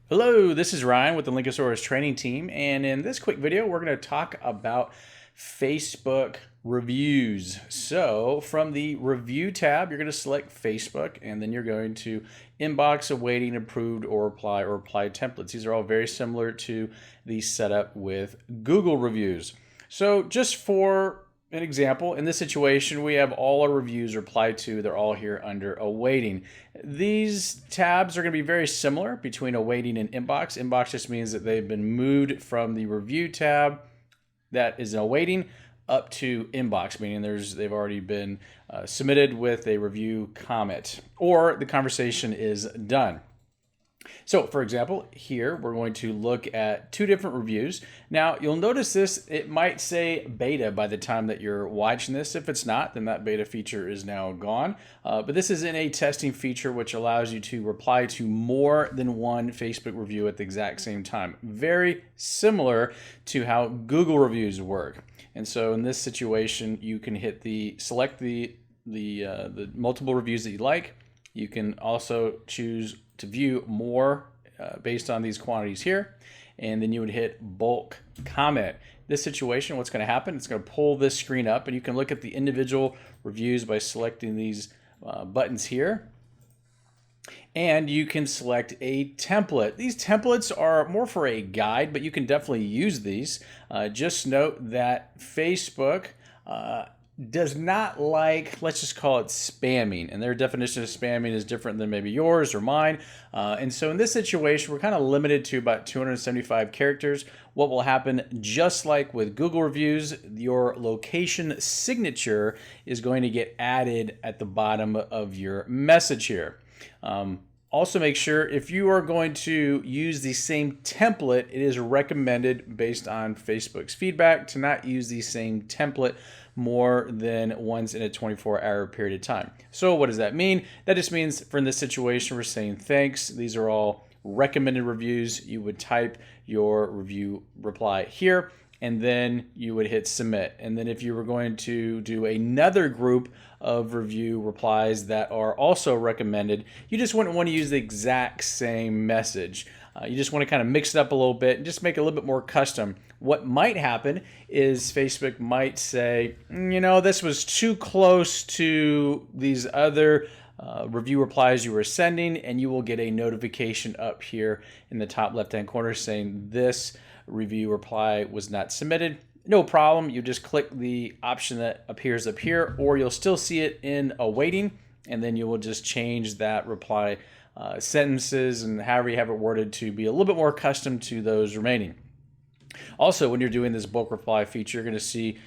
Hello, this is Ryan with the Linkosaurus training team, and in this quick video, we're going to talk about Facebook reviews. So from the review tab, you're going to select Facebook, and then you're going to inbox, awaiting, approved, or reply templates. These are all very similar to the setup with Google reviews. So just for an example, in this situation, we have all our reviews replied to. They're all here under awaiting. These tabs are going to be very similar between awaiting and inbox. Inbox just means that they've been moved from the review tab that is awaiting up to inbox, meaning they've already been submitted with a review comment or the conversation is done. So for example, here we're going to look at two different reviews. Now you'll notice this, it might say beta by the time that you're watching this. If it's not, then that beta feature is now gone. But this is in a testing feature which allows you to reply to more than one Facebook review at the exact same time. Very similar to how Google reviews work. And so in this situation, you can select the multiple reviews that you like. You can also choose to view more based on these quantities here, and then you would hit bulk comment. This situation, what's going to happen, it's going to pull this screen up, and you can look at the individual reviews by selecting these buttons here, and you can select a template. These templates are more for a guide, but you can definitely use these. Just note that Facebook does not like, let's just call it spamming, and their definition of spamming is different than maybe yours or mine. And so in this situation, we're kind of limited to about 275 characters. What will happen, just like with Google reviews, your location signature is going to get added at the bottom of your message here. Also make sure if you are going to use the same template, it is recommended based on Facebook's feedback to not use the same template more than once in a 24-hour period of time. So what does that mean? That just means for in this situation, we're saying thanks. These are all recommended reviews. You would type your review reply here, and then you would hit submit. And then if you were going to do another group of review replies that are also recommended, you just wouldn't want to use the exact same message. You just want to kind of mix it up a little bit and just make it a little bit more custom. What might happen is Facebook might say, you know, this was too close to these other review replies you were sending, and you will get a notification up here in the top left-hand corner saying this review reply was not submitted. No problem. You just click the option that appears up here, or you'll still see it in awaiting, and then you will just change that reply sentences and however you have it worded to be a little bit more custom to those remaining. Also, when you're doing this bulk reply feature, you're going to see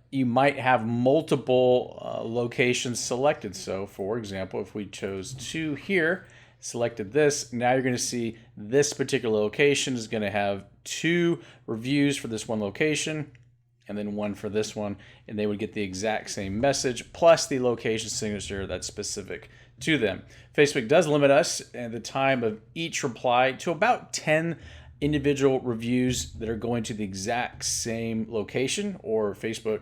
you might have multiple locations selected. So for example, if we chose 2 here, selected this, now you're going to see this particular location is going to have 2 reviews for this one location and then 1 for this one, and they would get the exact same message plus the location signature that's specific to them. Facebook does limit us at the time of each reply to about 10 individual reviews that are going to the exact same location or Facebook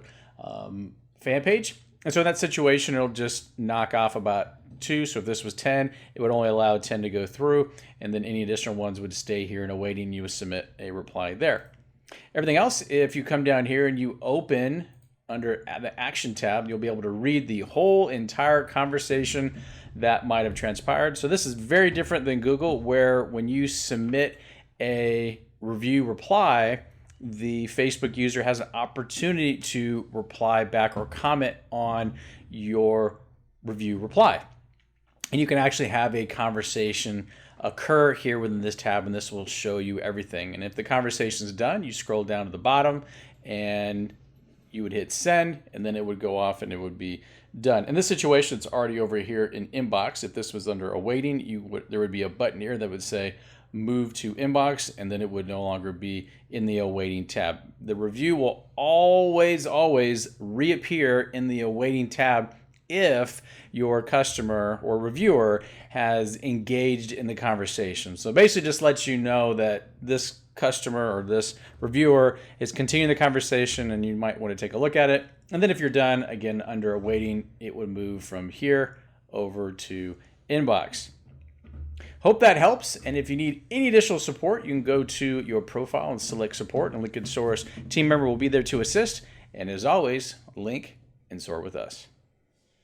fan page. And so in that situation, it'll just knock off about 2. So if this was 10, it would only allow 10 to go through, and then any additional ones would stay here and awaiting. You would submit a reply there. Everything else, if you come down here and you open under the action tab, you'll be able to read the whole entire conversation that might have transpired. So this is very different than Google, where when you submit a review reply, the Facebook user has an opportunity to reply back or comment on your review reply. And you can actually have a conversation occur here within this tab, and this will show you everything. And if the conversation is done, you scroll down to the bottom and you would hit send, and then it would go off and it would be done. In this situation, it's already over here in inbox. If this was under awaiting, there would be a button here that would say move to inbox, and then it would no longer be in the awaiting tab. The review will always reappear in the awaiting tab if your customer or reviewer has engaged in the conversation. So basically just lets you know that this customer or this reviewer is continuing the conversation, and you might want to take a look at it. And then if you're done, again, under awaiting, it would move from here over to inbox. Hope that helps. And if you need any additional support, you can go to your profile and select support, and Lincoln Soar's team member will be there to assist. And as always, link and soar with us.